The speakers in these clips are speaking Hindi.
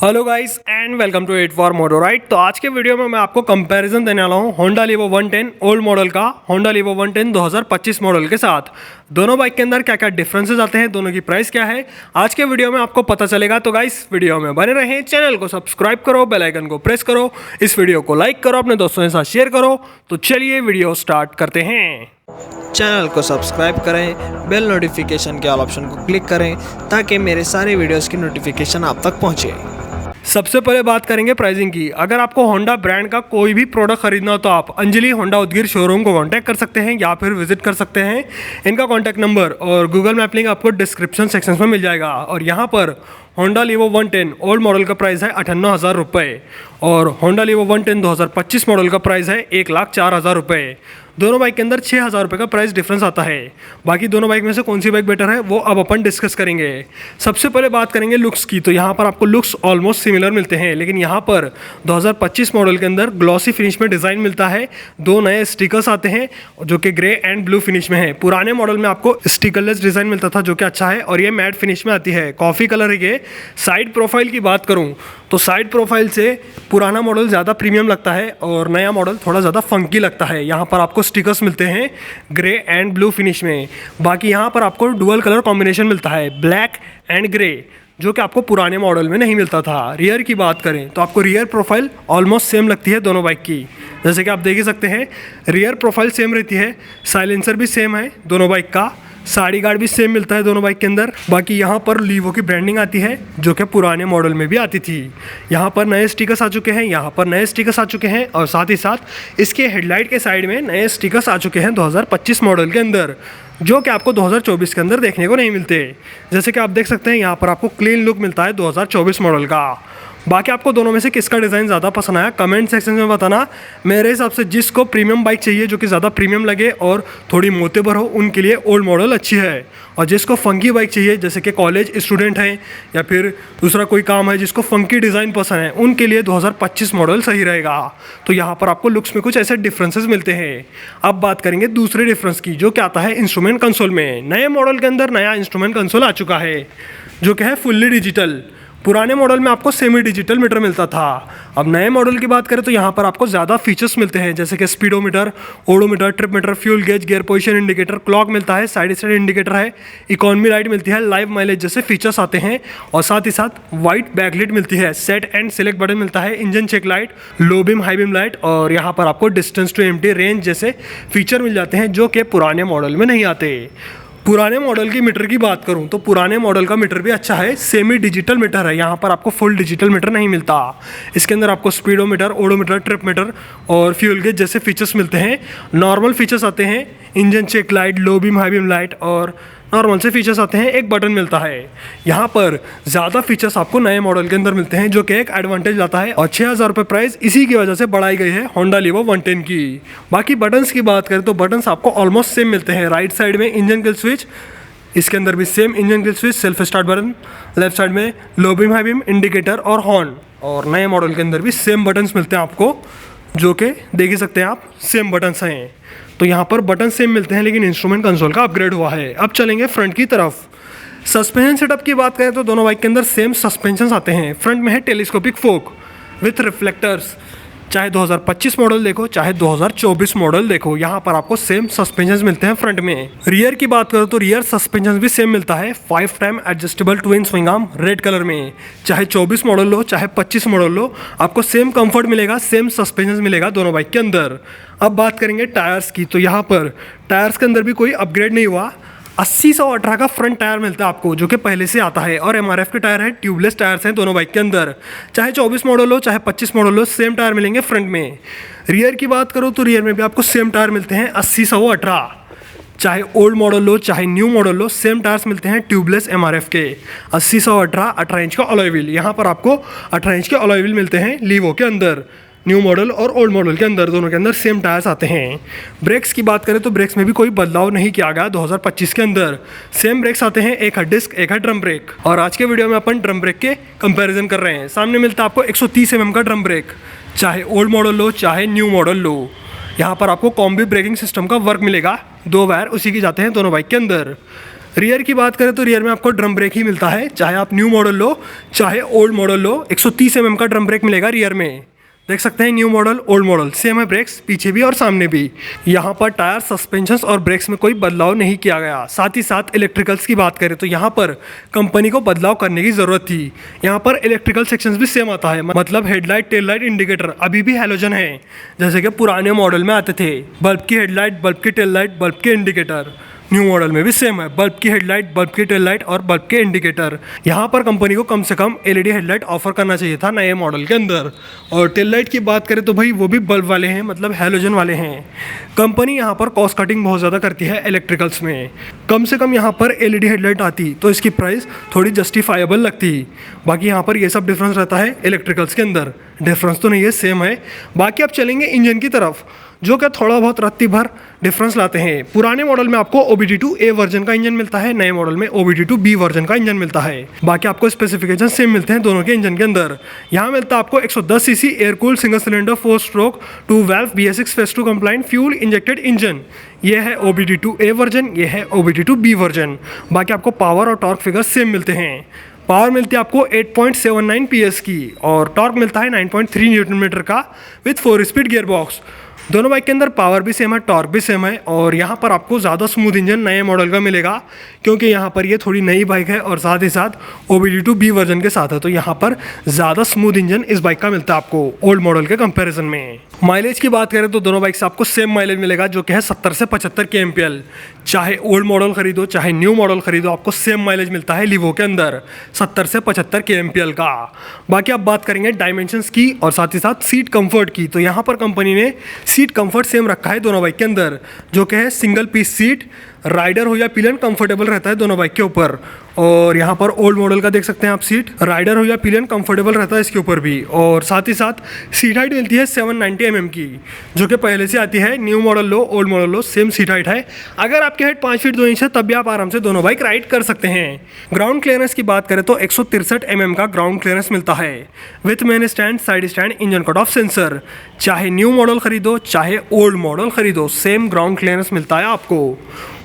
Hello guys and welcome to 8 for moto ride. तो आज के वीडियो में मैं आपको कंपैरिजन देने वाला हूँ होंडा लीवो 110 ओल्ड मॉडल का होंडा लीवो 110 2025 मॉडल के साथ। दोनों बाइक के अंदर क्या क्या डिफरेंसेस आते हैं, दोनों की प्राइस क्या है, आज के वीडियो में आपको पता चलेगा। तो गाइस वीडियो में बने रहें, चैनल को सब्सक्राइब करो, बेल आइकन को प्रेस करो, इस वीडियो को लाइक करो, अपने दोस्तों के साथ शेयर करो। तो चलिए वीडियो स्टार्ट करते हैं। चैनल को सब्सक्राइब करें, बेल नोटिफिकेशन के ऑल ऑप्शन को क्लिक करें ताकि मेरे सारे वीडियोस की नोटिफिकेशन आप तक पहुंचे। सबसे पहले बात करेंगे प्राइसिंग की। अगर आपको होंडा ब्रांड का कोई भी प्रोडक्ट खरीदना हो तो आप अंजलि होंडा उदगीर शोरूम को कांटेक्ट कर सकते हैं या फिर विजिट कर सकते हैं। इनका कांटेक्ट नंबर और गूगल मैप लिंक आपको डिस्क्रिप्शन सेक्शन में मिल जाएगा। और यहाँ पर होंडा लीवो 110 ओल्ड मॉडल का प्राइस है 58,000 रुपये और होंडा लीवो 110 2025 मॉडल का प्राइस है 1,04,000 रुपये। दोनों बाइक के अंदर 6,000 रुपये का प्राइस डिफरेंस आता है। बाकी दोनों बाइक में से कौन सी बाइक बेटर है वो अब अपन डिस्कस करेंगे। सबसे पहले बात करेंगे लुक्स की। तो यहाँ पर आपको लुक्स ऑलमोस्ट सिमिलर मिलते हैं, लेकिन यहाँ पर 2025 मॉडल के अंदर ग्लॉसी फिनिश में डिज़ाइन मिलता है। दो नए स्टिकर्स आते हैं जो कि ग्रे एंड ब्लू फिनिश में है। पुराने मॉडल में आपको स्टिकरलेस डिज़ाइन मिलता था जो कि अच्छा है, और ये मैट फिनिश में आती है, कॉफ़ी कलर है। साइड प्रोफाइल की बात करूँ तो साइड प्रोफाइल से पुराना मॉडल ज़्यादा प्रीमियम लगता है और नया मॉडल थोड़ा ज़्यादा फंकी लगता है। यहाँ पर आपको स्टिकर्स मिलते हैं ग्रे एंड ब्लू फिनिश में। बाकी यहाँ पर आपको डुअल कलर कॉम्बिनेशन मिलता है, ब्लैक एंड ग्रे, जो कि आपको पुराने मॉडल में नहीं मिलता था। रियर की बात करें तो आपको रियर प्रोफाइल ऑलमोस्ट सेम लगती है दोनों बाइक की, जैसे कि आप देख ही सकते हैं। रियर प्रोफाइल सेम रहती है, साइलेंसर भी सेम है दोनों बाइक का, साइड गार्ड भी सेम मिलता है दोनों बाइक के अंदर। बाकी यहाँ पर लीवो की ब्रांडिंग आती है जो कि पुराने मॉडल में भी आती थी। यहाँ पर नए स्टिकर्स आ चुके हैं, यहाँ पर नए स्टिकर्स आ चुके हैं, और साथ ही साथ इसके हेडलाइट के साइड में नए स्टिकर्स आ चुके हैं 2025 मॉडल के अंदर, जो कि आपको 2024 के अंदर देखने को नहीं मिलते। जैसे कि आप देख सकते हैं यहाँ पर आपको क्लीन लुक मिलता है 2024 मॉडल का। बाकी आपको दोनों में से किसका डिज़ाइन ज़्यादा पसंद आया कमेंट सेक्शन में बताना। मेरे हिसाब से जिसको प्रीमियम बाइक चाहिए जो कि ज़्यादा प्रीमियम लगे और थोड़ी मोतेबर हो, उनके लिए ओल्ड मॉडल अच्छी है। और जिसको फंकी बाइक चाहिए, जैसे कि कॉलेज स्टूडेंट हैं या फिर दूसरा कोई काम है जिसको फंकी डिज़ाइन पसंद है, उनके लिए 2025 मॉडल सही रहेगा। तो यहाँ पर आपको लुक्स में कुछ ऐसे डिफरेंसेस मिलते हैं। अब बात करेंगे दूसरे डिफरेंस की, जो क्या आता है इंस्ट्रूमेंट कंसोल में। नए मॉडल के अंदर नया इंस्ट्रूमेंट कंसोल आ चुका है जो कि है फुल्ली डिजिटल। पुराने मॉडल में आपको सेमी डिजिटल मीटर मिलता था। अब नए मॉडल की बात करें तो यहाँ पर आपको ज़्यादा फीचर्स मिलते हैं, जैसे कि speedometer, odometer, trip metre, fuel gauge, gear position indicator, clock मिलता है, साइड स्टैंड इंडिकेटर है, इकोनॉमी लाइट मिलती है, लाइव माइलेज जैसे फीचर्स आते हैं। और साथ ही साथ वाइट बैकलाइट मिलती है, सेट एंड सिलेक्ट बटन मिलता है, engine check light, low beam high beam light, और यहाँ पर आपको डिस्टेंस टू एम्प्टी, रेंज जैसे फीचर मिल जाते हैं जो कि पुराने मॉडल में नहीं आते। पुराने मॉडल की मीटर की बात करूं तो पुराने मॉडल का मीटर भी अच्छा है, सेमी डिजिटल मीटर है। यहाँ पर आपको फुल डिजिटल मीटर नहीं मिलता। इसके अंदर आपको स्पीडोमीटर, ओडोमीटर, ट्रिप मीटर और फ्यूल गेज जैसे फीचर्स मिलते हैं। नॉर्मल फीचर्स आते हैं, engine check light, low beam high beam light और नॉर्मल से फीचर्स आते हैं, एक बटन मिलता है। यहाँ पर ज़्यादा फीचर्स आपको नए मॉडल के अंदर मिलते हैं जो कि एक एडवांटेज लाता है। और 6,000 रुपये प्राइस इसी की वजह से बढ़ाई गई है होंडा लीवो 110 की। बाकी बटन्स की बात करें तो बटन्स आपको ऑलमोस्ट सेम मिलते हैं। राइट साइड में इंजन किल स्विच, इसके अंदर भी same engine kill switch, self start button, left side में low beam high beam, indicator और हॉर्न। और नए मॉडल के अंदर भी सेम बटन्स मिलते हैं आपको, जो कि देख ही सकते हैं आप, सेम बटन्स हैं। तो यहाँ पर बटन सेम मिलते हैं, लेकिन इंस्ट्रूमेंट कंसोल का अपग्रेड हुआ है। अब चलेंगे फ्रंट की तरफ। सस्पेंशन सेटअप की बात करें तो दोनों बाइक के अंदर सेम सस्पेंशन आते हैं। फ्रंट में है टेलीस्कोपिक फोक विथ रिफ्लेक्टर्स। चाहे 2025 मॉडल देखो चाहे 2024 मॉडल देखो, यहाँ पर आपको सेम सस्पेंशन मिलते हैं फ्रंट में। रियर की बात करो तो रियर सस्पेंशन भी सेम मिलता है, 5 time adjustable twin swing arm red colour में। चाहे 24 मॉडल लो चाहे 25 मॉडल लो, आपको सेम कंफर्ट मिलेगा, सेम सस्पेंशन मिलेगा दोनों बाइक के अंदर। अब बात करेंगे टायर्स की। तो यहाँ पर टायर्स के अंदर भी कोई अपग्रेड नहीं हुआ। 80/118 का फ्रंट टायर मिलता है आपको, जो कि पहले से आता है, और MRF के टायर है, ट्यूबलेस टायर्स हैं दोनों बाइक के अंदर। चाहे 24 मॉडल हो चाहे 25 मॉडल हो, सेम टायर मिलेंगे फ्रंट में। रियर की बात करो तो रियर में भी आपको सेम टायर मिलते हैं 80/118। चाहे ओल्ड मॉडल लो चाहे न्यू मॉडल लो, सेम टायर्स मिलते हैं ट्यूबलेस MRF के। 80/118 18 इंच का अलॉय व्हील, यहाँ पर आपको 18 इंच के अलॉय व्हील मिलते हैं लीवो के अंदर। न्यू मॉडल और ओल्ड मॉडल के अंदर दोनों के अंदर सेम टायर्स आते हैं। ब्रेक्स की बात करें तो ब्रेक्स में भी कोई बदलाव नहीं किया गया 2025 के अंदर। सेम ब्रेक्स आते हैं, एक है डिस्क एक है ड्रम ब्रेक। और आज के वीडियो में अपन ड्रम ब्रेक के कंपैरिजन कर रहे हैं। सामने मिलता है आपको 130 mm का ड्रम ब्रेक, चाहे ओल्ड मॉडल लो चाहे न्यू मॉडल लो। यहाँ पर आपको कॉम्बी ब्रेकिंग सिस्टम का वर्क मिलेगा, 2 वायर उसी के जाते हैं दोनों बाइक के अंदर। रियर की बात करें तो रियर में आपको ड्रम ब्रेक ही मिलता है, चाहे आप न्यू मॉडल लो चाहे ओल्ड मॉडल लो। 130 mm का ड्रम ब्रेक मिलेगा रियर में। देख सकते हैं new model old model same है, ब्रेक्स पीछे भी और सामने भी। यहाँ पर टायर, सस्पेंशंस और ब्रेक्स में कोई बदलाव नहीं किया गया। साथ ही साथ इलेक्ट्रिकल्स की बात करें तो यहाँ पर कंपनी को बदलाव करने की ज़रूरत थी। यहाँ पर इलेक्ट्रिकल सेक्शंस भी सेम आता है, मतलब हेडलाइट, टेल लाइट, इंडिकेटर अभी भी हैलोजन है जैसे कि पुराने मॉडल में आते थे। बल्ब की हेडलाइट, बल्ब की टेल लाइट, बल्ब के इंडिकेटर न्यू मॉडल में भी सेम है, बल्ब की हेडलाइट, बल्ब की टेल लाइट और बल्ब के इंडिकेटर। यहाँ पर कंपनी को कम से कम एलईडी हेडलाइट ऑफर करना चाहिए था नए मॉडल के अंदर। और टेल लाइट की बात करें तो भाई वो भी बल्ब वाले हैं, मतलब हैलोजन वाले हैं। कंपनी यहाँ पर कॉस्ट कटिंग बहुत ज़्यादा करती है इलेक्ट्रिकल्स में। कम से कम यहाँ पर एलईडी हेडलाइट आती तो इसकी प्राइस थोड़ी जस्टिफाइबल लगती। बाकी यहाँ पर ये सब डिफरेंस रहता है इलेक्ट्रिकल्स के अंदर, डिफरेंस तो नहीं है, सेम है। बाकी आप चलेंगे इंजन की तरफ, जो कि थोड़ा बहुत रत्ती भर डिफरेंस लाते हैं। पुराने मॉडल में आपको OBD2A वर्जन का इंजन मिलता है, नए मॉडल में OBD2B वर्जन का इंजन मिलता है। बाकी आपको स्पेसिफिकेशन सेम मिलते हैं दोनों के इंजन के अंदर। यहाँ मिलता है आपको 110 cc air cooled single cylinder 4 stroke 2 valve BS6 phase 2 compliant fuel injected engine. ये है OBD2A वर्जन, ये है OBD2B वर्जन। बाकी आपको पावर और टॉर्क फिगर सेम मिलते हैं। पावर मिलती है आपको 8.79 PS की और टॉर्क मिलता है 9.3 न्यूटन मीटर का विथ 4 स्पीड गियर बॉक्स। दोनों बाइक के अंदर पावर भी सेम है, टॉर्क भी सेम है। और यहाँ पर आपको ज़्यादा स्मूथ इंजन नए मॉडल का मिलेगा, क्योंकि यहाँ पर ये थोड़ी नई बाइक है और साथ ही साथ OBD2B वर्जन के साथ है, तो यहाँ पर ज़्यादा स्मूथ इंजन इस बाइक का मिलता है आपको ओल्ड मॉडल के कंपैरिजन में। माइलेज की बात करें तो दोनों बाइक से आपको सेम माइलेज मिलेगा, जो कि है 70 से 75 kmpl। चाहे ओल्ड मॉडल खरीदो चाहे न्यू मॉडल खरीदो, आपको सेम माइलेज मिलता है लीवो के अंदर 70 से 75 kmpl का। बाकी आप बात करेंगे डायमेंशंस की और साथ ही साथ सीट कंफर्ट की, तो यहाँ पर कंपनी ने सीट कंफर्ट सेम रखा है दोनों बाइक के अंदर, जो कि है सिंगल पीस सीट। राइडर हो या पिलियन कंफर्टेबल रहता है दोनों बाइक के ऊपर। और यहाँ पर ओल्ड मॉडल का देख सकते हैं आप, सीट राइडर हो या पिलियन कंफर्टेबल रहता है इसके ऊपर भी। और साथ ही साथ सीट हाइट मिलती है 790 mm की, जो कि पहले से आती है। न्यू मॉडल लो ओल्ड मॉडल लो सेम सीट हाइट है। अगर आपकी हाइट 5 फीट 2 इंच है तब भी आप आराम से दोनों बाइक राइड कर सकते हैं। ग्राउंड क्लियरेंस की बात करें तो 163 mm का ग्राउंड क्लियरेंस मिलता है with main stand, side stand, engine cut off sensor. चाहे न्यू मॉडल खरीदो चाहे ओल्ड मॉडल खरीदो, सेम ग्राउंड क्लियरेंस मिलता है आपको।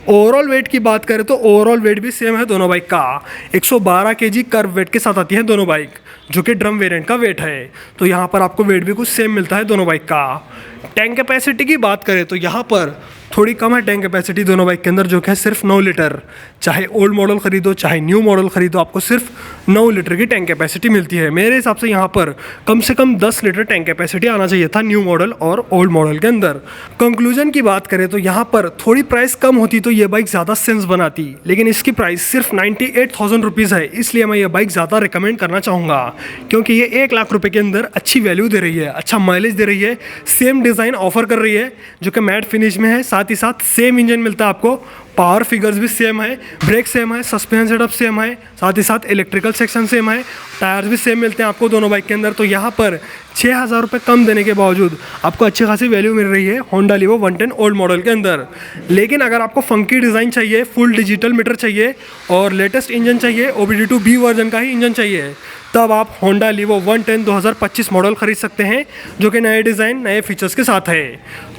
ओवरऑल वेट की बात करें तो ओवरऑल वेट भी सेम है दोनों बाइक का। 112 kg कर्व वेट के साथ आती है दोनों बाइक, जो कि ड्रम वेरिएंट का वेट है। तो यहाँ पर आपको वेट भी कुछ सेम मिलता है दोनों बाइक का। टैंक कैपेसिटी की बात करें तो यहाँ पर थोड़ी कम है टैंक कैपेसिटी दोनों बाइक के अंदर, जो कि है सिर्फ 9 लीटर। चाहे ओल्ड मॉडल खरीदो चाहे न्यू मॉडल खरीदो, आपको सिर्फ 9 लीटर की टैंक कैपेसिटी मिलती है। मेरे हिसाब से यहाँ पर कम से कम 10 लीटर टैंक कैपेसिटी आना चाहिए था न्यू मॉडल और ओल्ड मॉडल के अंदर। कंक्लूजन की बात करें तो यहाँ पर थोड़ी प्राइस कम होती तो ये बाइक ज़्यादा सेंस बनाती, लेकिन इसकी प्राइस सिर्फ 98,000 रुपीज़ है। इसलिए मैं ये बाइक ज़्यादा रिकमेंड करना चाहूँगा, क्योंकि ये 1 लाख रुपये के अंदर अच्छी वैल्यू दे रही है, अच्छा माइलेज दे रही है, सेम डिज़ाइन ऑफर कर रही है जो कि मैट फिनिश में है। साथ ही साथ सेम इंजन मिलता है आपको, पावर फिगर्स भी सेम है, ब्रेक सेम है, सस्पेंशन सेटअप सेम है, साथ ही साथ इलेक्ट्रिकल सेक्शन सेम है, टायर्स भी सेम मिलते हैं आपको दोनों बाइक के अंदर। तो यहाँ पर 6,000 रुपये कम देने के बावजूद आपको अच्छी खासी वैल्यू मिल रही है होंडा लीवो 110 ओल्ड मॉडल के अंदर। लेकिन अगर आपको फंकी डिज़ाइन चाहिए, फुल डिजिटल मीटर चाहिए और लेटेस्ट इंजन चाहिए, OBD2B वर्जन का ही इंजन चाहिए, तब आप होंडा लीवो 110 2025 मॉडल खरीद सकते हैं, जो कि नए डिज़ाइन नए फीचर्स के साथ है।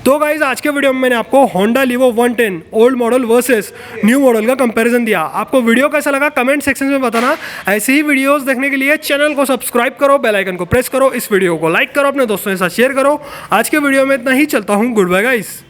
तो गाइज आज के वीडियो में मैंने आपको Honda Livo 110 old model versus new model का कंपैरिजन दिया। आपको वीडियो कैसा लगा कमेंट सेक्शन में बताना। ऐसे ही वीडियोस देखने के लिए चैनल को सब्सक्राइब करो, बेल आइकन को प्रेस करो, इस वीडियो को लाइक करो, अपने दोस्तों के साथ शेयर करो। आज के वीडियो में इतना ही, चलता हूँ, गुड बाय गाइस।